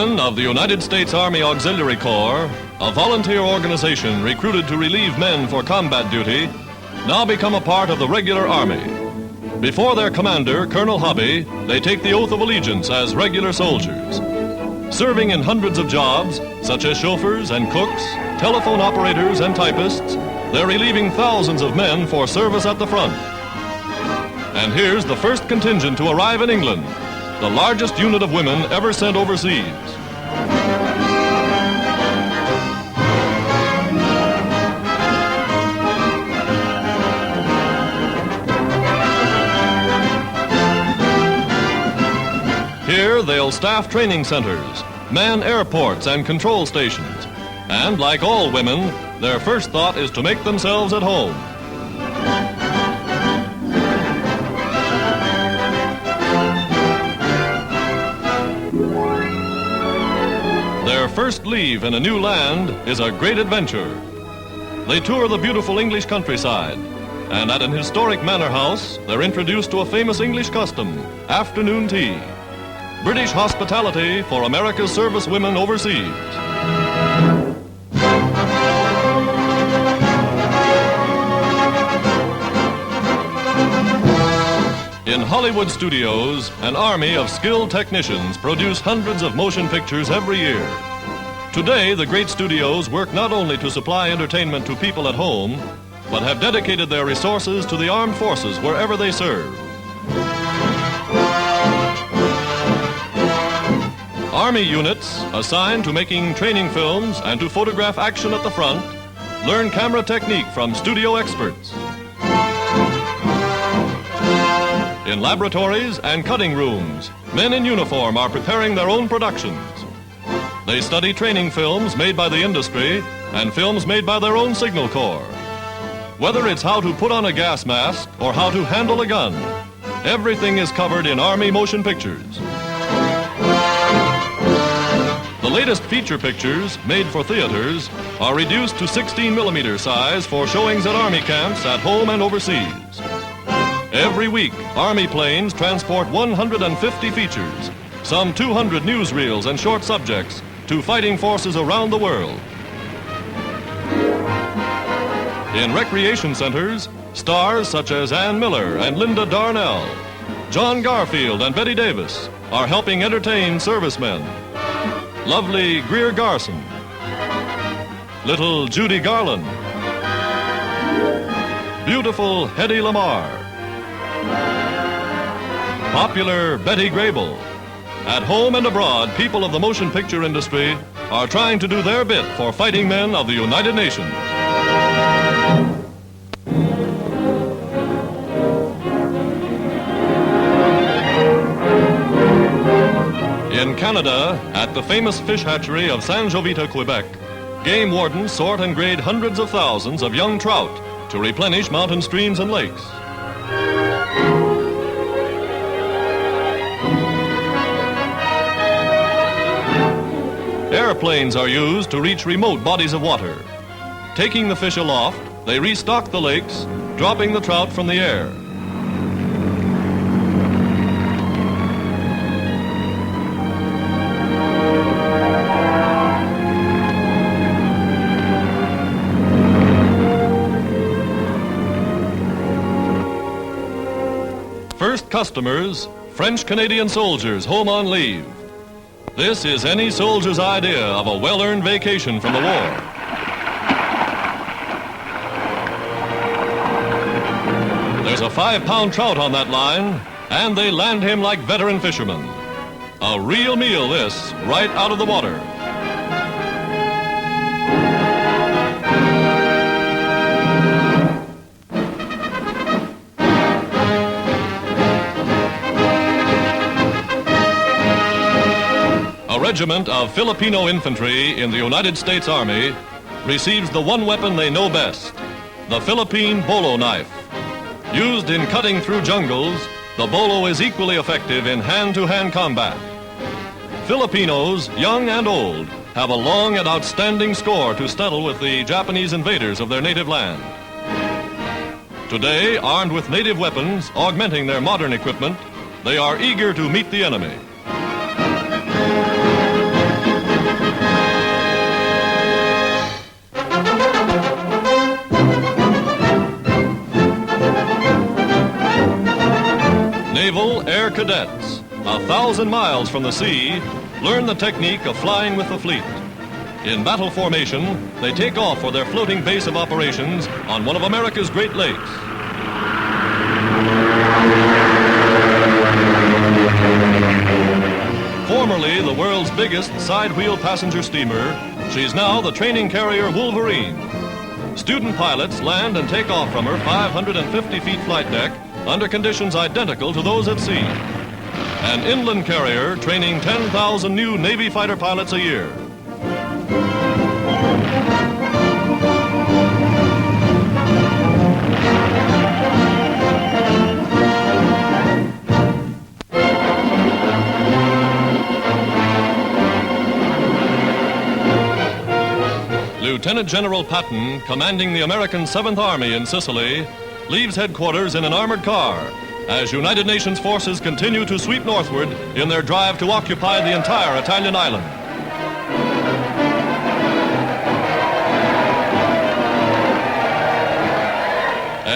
Women of the United States Army Auxiliary Corps, a volunteer organization recruited to relieve men for combat duty, now become a part of the regular Army. Before their commander, Colonel Hobby, they take the oath of allegiance as regular soldiers. Serving in hundreds of jobs, such as chauffeurs and cooks, telephone operators and typists, they're relieving thousands of men for service at the front. And here's the first contingent to arrive in England, the largest unit of women ever sent overseas. Here they'll staff training centers, man airports and control stations, and like all women, their first thought is to make themselves at home. Their first leave in a new land is a great adventure. They tour the beautiful English countryside, and at an historic manor house, they're introduced to a famous English custom, afternoon tea. British hospitality for America's service women overseas. In Hollywood studios, an army of skilled technicians produce hundreds of motion pictures every year. Today, the great studios work not only to supply entertainment to people at home, but have dedicated their resources to the armed forces wherever they serve. Army units assigned to making training films and to photograph action at the front learn camera technique from studio experts. In laboratories and cutting rooms, men in uniform are preparing their own productions. They study training films made by the industry and films made by their own signal corps. Whether it's how to put on a gas mask or how to handle a gun, everything is covered in Army motion pictures. The latest feature pictures, made for theaters, are reduced to 16mm size for showings at Army camps at home and overseas. Every week, Army planes transport 150 features, some 200 newsreels and short subjects to fighting forces around the world. In recreation centers, stars such as Ann Miller and Linda Darnell, John Garfield and Betty Davis are helping entertain servicemen. Lovely Greer Garson, little Judy Garland, beautiful Hedy Lamarr, popular Betty Grable. At home and abroad, people of the motion picture industry are trying to do their bit for fighting men of the United Nations. In Canada, at the famous fish hatchery of San Jovita, Quebec, game wardens sort and grade hundreds of thousands of young trout to replenish mountain streams and lakes. Airplanes are used to reach remote bodies of water. Taking the fish aloft, they restock the lakes, dropping the trout from the air. First customers, French-Canadian soldiers home on leave. This is any soldier's idea of a well-earned vacation from the war. There's a 5-pound trout on that line, and they land him like veteran fishermen. A real meal, this, right out of the water. A regiment of Filipino infantry in the United States Army receives the one weapon they know best, the Philippine bolo knife. Used in cutting through jungles, the bolo is equally effective in hand-to-hand combat. Filipinos, young and old, have a long and outstanding score to settle with the Japanese invaders of their native land. Today, armed with native weapons, augmenting their modern equipment, they are eager to meet the enemy. cadets, 1,000 miles from the sea, learn the technique of flying with the fleet. In battle formation, they take off for their floating base of operations on one of America's Great Lakes. Formerly the world's biggest side-wheel passenger steamer, she's now the training carrier Wolverine. Student pilots land and take off from her 550 feet flight deck under conditions identical to those at sea. An inland carrier training 10,000 new Navy fighter pilots a year. Lieutenant General Patton, commanding the American 7th Army in Sicily, leaves headquarters in an armored car as United Nations forces continue to sweep northward in their drive to occupy the entire Italian island.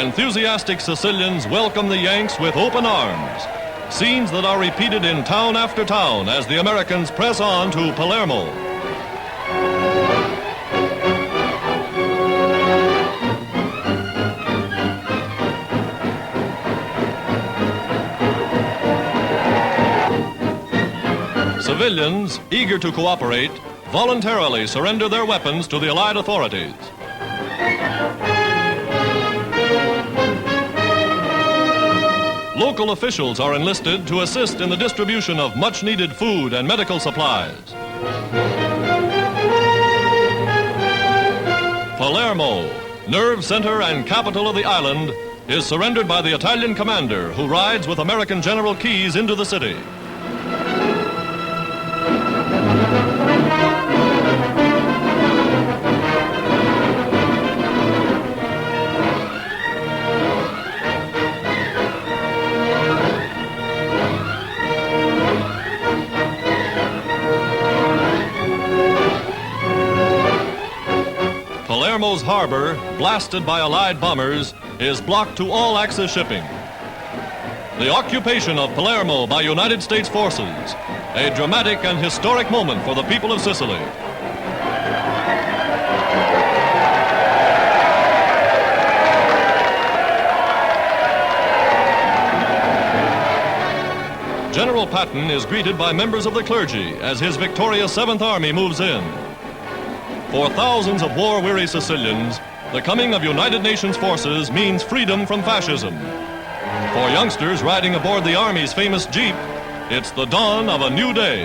Enthusiastic Sicilians welcome the Yanks with open arms, scenes that are repeated in town after town as the Americans press on to Palermo. Civilians, eager to cooperate, voluntarily surrender their weapons to the Allied authorities. Local officials are enlisted to assist in the distribution of much-needed food and medical supplies. Palermo, nerve center and capital of the island, is surrendered by the Italian commander who rides with American General Keyes into the city. Palermo's harbor, blasted by Allied bombers, is blocked to all access shipping. The occupation of Palermo by United States forces, a dramatic and historic moment for the people of Sicily. General Patton is greeted by members of the clergy as his victorious 7th Army moves in. For thousands of war-weary Sicilians, the coming of United Nations forces means freedom from fascism. For youngsters riding aboard the Army's famous Jeep, it's the dawn of a new day.